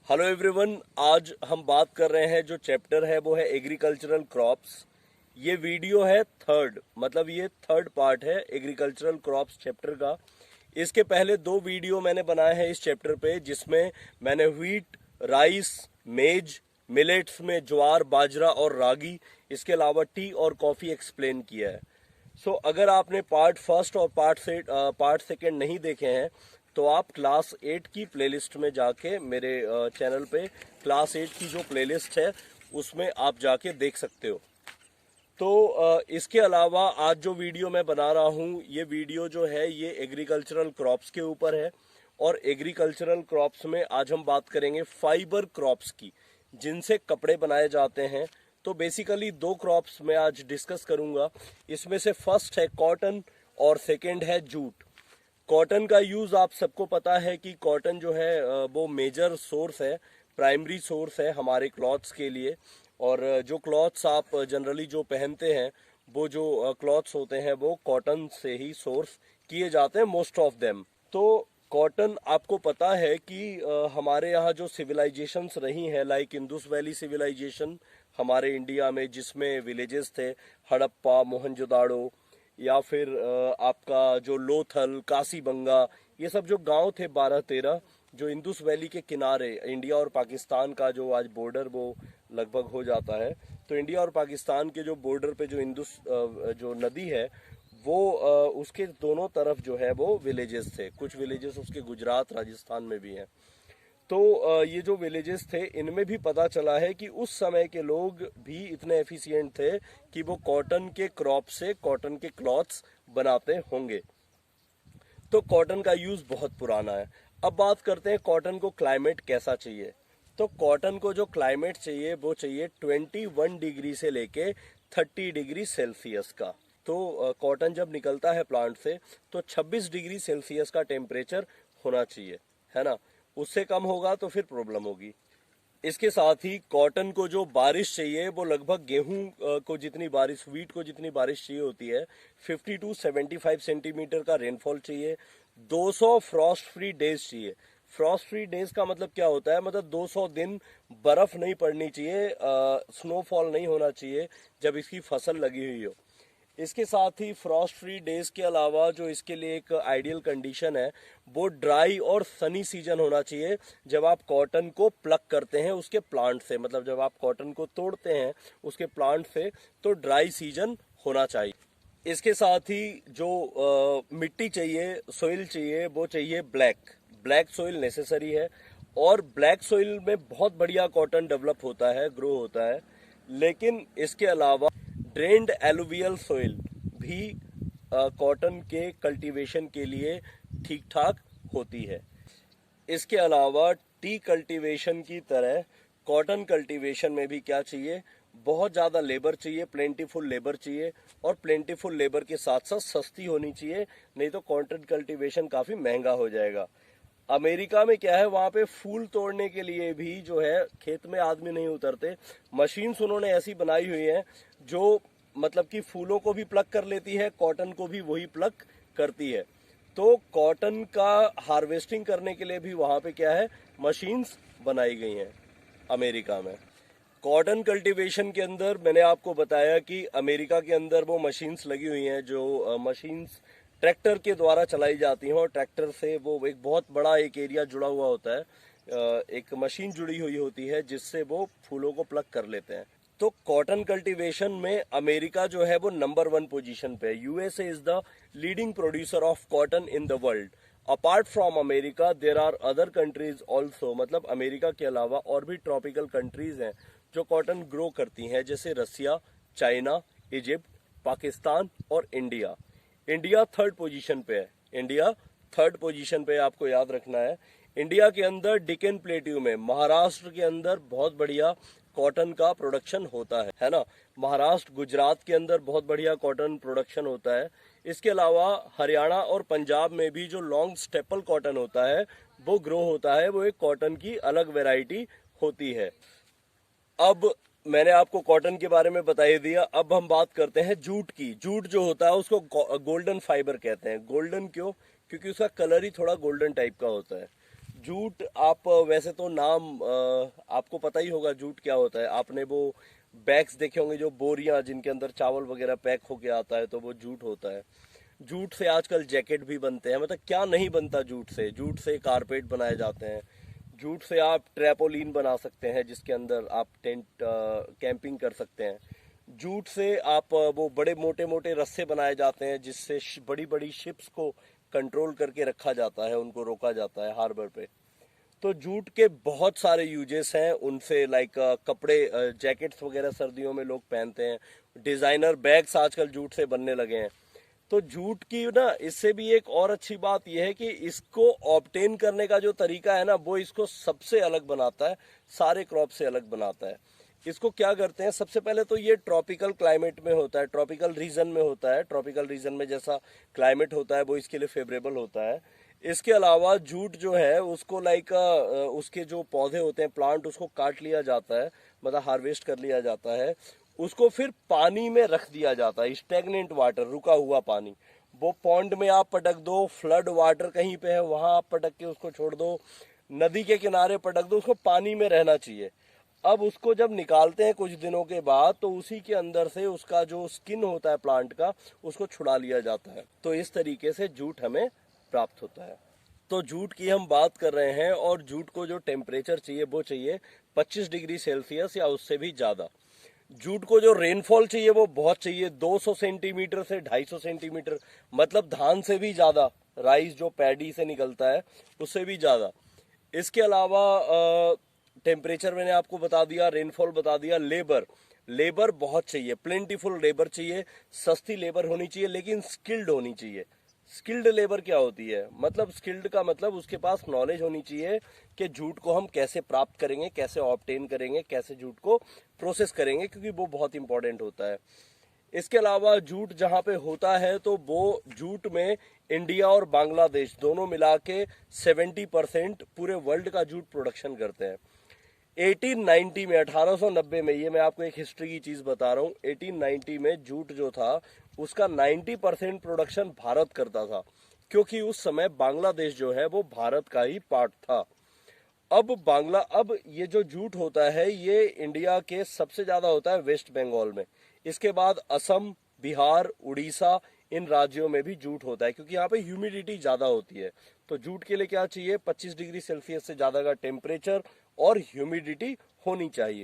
Hello everyone, आज हम बात कर रहे हैं जो चैप्टर है वो है एग्रीकल्चरल क्रॉप्स। ये वीडियो है थर्ड, मतलब ये थर्ड पार्ट है एग्रीकल्चरल क्रॉप्स चैप्टर का। इसके पहले दो वीडियो मैंने बनाए हैं इस चैप्टर पे, जिसमें मैंने व्हीट, राइस, मेज, मिलेट्स में ज्वार, बाजरा और रागी, इसके अलावा टी और कॉफ़ी एक्सप्लेन किया है। अगर आपने पार्ट फर्स्ट और पार्ट सेकेंड नहीं देखे हैं तो आप क्लास 8 की प्लेलिस्ट में जाके मेरे चैनल पे क्लास 8 की जो प्लेलिस्ट है उसमें आप जाके देख सकते हो। इसके अलावा आज जो वीडियो मैं बना रहा हूँ, ये वीडियो जो है ये एग्रीकल्चरल क्रॉप्स के ऊपर है। और एग्रीकल्चरल क्रॉप्स में आज हम बात करेंगे फाइबर क्रॉप्स की, जिनसे कपड़े बनाए जाते हैं। तो बेसिकली दो क्रॉप्स मैं आज डिस्कस करूंगा। इसमें से फर्स्ट है कॉटन और सेकंड है जूट। कॉटन का यूज़ आप सबको पता है कि कॉटन जो है वो मेजर सोर्स है, प्राइमरी सोर्स है हमारे क्लॉथ्स के लिए। और जो क्लॉथ्स आप जनरली जो पहनते हैं, वो जो क्लॉथ्स होते हैं वो कॉटन से ही सोर्स किए जाते हैं, मोस्ट ऑफ देम। तो कॉटन, आपको पता है कि हमारे यहाँ जो सिविलाइजेशंस रही हैं, लाइक इंदुस वैली सिविलाइजेशन हमारे इंडिया में, जिसमें विलेजेस थे हड़प्पा, मोहनजोदाड़ो, या फिर आपका जो लोथल, कासीबंगा, ये सब जो गांव थे 12-13 जो इंदुस वैली के किनारे, इंडिया और पाकिस्तान का जो आज बॉर्डर वो लगभग हो जाता है। तो इंडिया और पाकिस्तान के जो बॉर्डर पे जो इंदुस जो नदी है वो उसके दोनों तरफ जो है वो विलेजेस थे। कुछ विलेजेस उसके गुजरात, राजस्थान में भी हैं। ये जो विलेजेस थे, इनमें भी पता चला है कि उस समय के लोग भी इतने एफिशिएंट थे कि वो कॉटन के क्रॉप से कॉटन के क्लॉथ्स बनाते होंगे। तो कॉटन का यूज बहुत पुराना है। अब बात करते हैं कॉटन को क्लाइमेट कैसा चाहिए। तो कॉटन को जो क्लाइमेट चाहिए वो चाहिए 21 डिग्री से लेके 30 डिग्री सेल्सियस का। तो कॉटन जब निकलता है प्लांट से तो 26 डिग्री सेल्सियस का टेम्परेचर होना चाहिए, है ना। उससे कम होगा तो फिर प्रॉब्लम होगी। इसके साथ ही कॉटन को जो बारिश चाहिए वो लगभग गेहूं को जितनी बारिश, व्हीट को जितनी बारिश चाहिए होती है, 50 टू 75 सेंटीमीटर का रेनफॉल चाहिए। 200 फ्रॉस्ट फ्री डेज चाहिए। फ्रॉस्ट फ्री डेज का मतलब क्या होता है, मतलब 200 दिन बर्फ नहीं पड़नी चाहिए, स्नोफॉल नहीं होना चाहिए जब इसकी फसल लगी हुई हो। इसके साथ ही फ्रॉस्ट फ्री डेज के अलावा जो इसके लिए एक आइडियल कंडीशन है वो ड्राई और सनी सीजन होना चाहिए। जब आप कॉटन को प्लक करते हैं उसके प्लांट से, मतलब जब आप कॉटन को तोड़ते हैं उसके प्लांट से, तो ड्राई सीजन होना चाहिए। इसके साथ ही जो मिट्टी चाहिए, सोइल चाहिए, वो चाहिए ब्लैक। ब्लैक सोइल नेसेसरी है। और ब्लैक सोइल में बहुत बढ़िया कॉटन डेवलप होता है, ग्रो होता है। लेकिन इसके अलावा ड्रेन्ड एलुवियल सॉइल भी कॉटन के कल्टीवेशन के लिए ठीक ठाक होती है। इसके अलावा टी कल्टीवेशन की तरह कॉटन कल्टीवेशन में भी क्या चाहिए, बहुत ज़्यादा लेबर चाहिए, प्लेंटीफुल लेबर चाहिए। और प्लेंटीफुल लेबर के साथ साथ सस्ती होनी चाहिए, नहीं तो कॉटन कल्टीवेशन काफ़ी महंगा हो जाएगा। अमेरिका में क्या है, वहां पे फूल तोड़ने के लिए भी जो है खेत में आदमी नहीं उतरते। मशीन्स उन्होंने ऐसी बनाई हुई है जो मतलब कि फूलों को भी प्लग कर लेती है, कॉटन को भी वही प्लग करती है। तो कॉटन का हार्वेस्टिंग करने के लिए भी वहां पे क्या है, मशीन्स बनाई गई हैं अमेरिका में। कॉटन कल्टीवेशन के अंदर मैंने आपको बताया कि अमेरिका के अंदर वो मशीन्स लगी हुई हैं, जो मशीन्स ट्रैक्टर के द्वारा चलाई जाती हैं। और ट्रैक्टर से वो एक बहुत बड़ा एक एरिया जुड़ा हुआ होता है, एक मशीन जुड़ी हुई होती है जिससे वो फूलों को प्लग कर लेते हैं। तो कॉटन कल्टीवेशन में अमेरिका जो है वो नंबर 1 पोजीशन पे है। USA is the leading producer of cotton in the world. Apart from America there are other countries also, मतलब अमेरिका के अलावा और भी ट्रॉपिकल कंट्रीज हैं जो कॉटन ग्रो करती हैं, जैसे रसिया, चाइना, इजिप्ट, पाकिस्तान और इंडिया। इंडिया थर्ड पोजीशन पे है। इंडिया थर्ड पोजीशन पे, आपको याद रखना है। इंडिया के अंदर डिकन प्लेट्यू में, महाराष्ट्र के अंदर बहुत बढ़िया कॉटन का प्रोडक्शन होता है ना। महाराष्ट्र, गुजरात के अंदर बहुत बढ़िया कॉटन प्रोडक्शन होता है। इसके अलावा हरियाणा और पंजाब में भी जो लॉन्ग स्टेपल कॉटन होता है वो ग्रो होता है, वो एक कॉटन की अलग वैरायटी होती है। अब मैंने आपको कॉटन के बारे में बता ही दिया। अब हम बात करते हैं जूट की। जूट जो होता है उसको गोल्डन फाइबर कहते हैं। गोल्डन क्यों? क्योंकि उसका कलर ही थोड़ा गोल्डन टाइप का होता है। जूट आप वैसे तो नाम आपको पता ही होगा जूट क्या होता है। आपने वो बैग्स देखे होंगे, जो बोरियां जिनके अंदर चावल वगैरह पैक होके आता है, तो वो जूट होता है। जूट से आजकल जैकेट भी बनते हैं, मतलब क्या नहीं बनता जूट से। जूट से कारपेट बनाए जाते हैं, जूट से आप ट्रैपोलिन बना सकते हैं जिसके अंदर आप टेंट कैंपिंग कर सकते हैं। जूट से आप वो बड़े मोटे मोटे रस्से बनाए जाते हैं जिससे बड़ी बड़ी शिप्स को कंट्रोल करके रखा जाता है, उनको रोका जाता है हार्बर पे। तो जूट के बहुत सारे यूजेस हैं उनसे, लाइक कपड़े, जैकेट्स वगैरह सर्दियों में लोग पहनते हैं। डिजाइनर बैग्स आजकल जूट से बनने लगे हैं। तो जूट की ना, इससे भी एक और अच्छी बात यह है कि इसको ऑब्टेन करने का जो तरीका है ना, वो इसको सबसे अलग बनाता है, सारे क्रॉप से अलग बनाता है। इसको क्या करते हैं, सबसे पहले तो ये ट्रॉपिकल क्लाइमेट में होता है, ट्रॉपिकल रीजन में होता है। ट्रॉपिकल रीजन में जैसा क्लाइमेट होता है वो इसके लिए फेवरेबल होता है। इसके अलावा जूट जो है उसको लाइक उसके जो पौधे होते हैं, प्लांट, उसको काट लिया जाता है, मतलब हार्वेस्ट कर लिया जाता है। उसको फिर पानी में रख दिया जाता है, स्टैग्नेंट वाटर, रुका हुआ पानी। वो पॉन्ड में आप पटक दो, फ्लड वाटर कहीं पे है वहां आप पटक के उसको छोड़ दो, नदी के किनारे पटक दो, उसको पानी में रहना चाहिए। अब उसको जब निकालते हैं कुछ दिनों के बाद, तो उसी के अंदर से उसका जो स्किन होता है प्लांट का, उसको छुड़ा लिया जाता है। तो इस तरीके से जूट हमें प्राप्त होता है। तो जूट की हम बात कर रहे हैं, और जूट को जो टेम्परेचर चाहिए वो चाहिए 25 डिग्री सेल्सियस या उससे भी ज्यादा। जूट को जो रेनफॉल चाहिए वो बहुत चाहिए, 200 सेंटीमीटर से 250 सेंटीमीटर, मतलब धान से भी ज्यादा, राइस जो पैडी से निकलता है उससे भी ज्यादा। इसके अलावा टेम्परेचर मैंने आपको बता दिया, रेनफॉल बता दिया। लेबर, लेबर बहुत चाहिए, प्लेंटीफुल लेबर चाहिए। सस्ती लेबर होनी चाहिए लेकिन स्किल्ड होनी चाहिए। स्किल्ड लेबर क्या होती है, मतलब स्किल्ड का मतलब उसके पास नॉलेज होनी चाहिए कि जूट को हम कैसे प्राप्त करेंगे, कैसे ऑब्टेन करेंगे, कैसे जूट को प्रोसेस करेंगे, क्योंकि वो बहुत इंपॉर्टेंट होता है। इसके अलावा जूट जहाँ पे होता है तो वो जूट में इंडिया और बांग्लादेश दोनों मिला के 70% पूरे वर्ल्ड का जूट प्रोडक्शन करते हैं। 1890 में, 1890 में, ये मैं आपको एक हिस्ट्री की चीज बता रहा हूँ, 1890 में जूट जो था उसका 90% प्रोडक्शन भारत करता था, क्योंकि उस समय बांग्लादेश जो है वो भारत का ही पार्ट था। अब ये जो जूट होता है ये इंडिया के सबसे ज्यादा होता है वेस्ट बंगाल में। इसके बाद असम, बिहार, उड़ीसा, इन राज्यों में भी जूट होता है, क्योंकि यहाँ पे ह्यूमिडिटी ज्यादा होती है। तो जूट के लिए क्या चाहिए, 25 डिग्री सेल्सियस से ज्यादा का टेम्परेचर और ह्यूमिडिटी होनी चाहिए।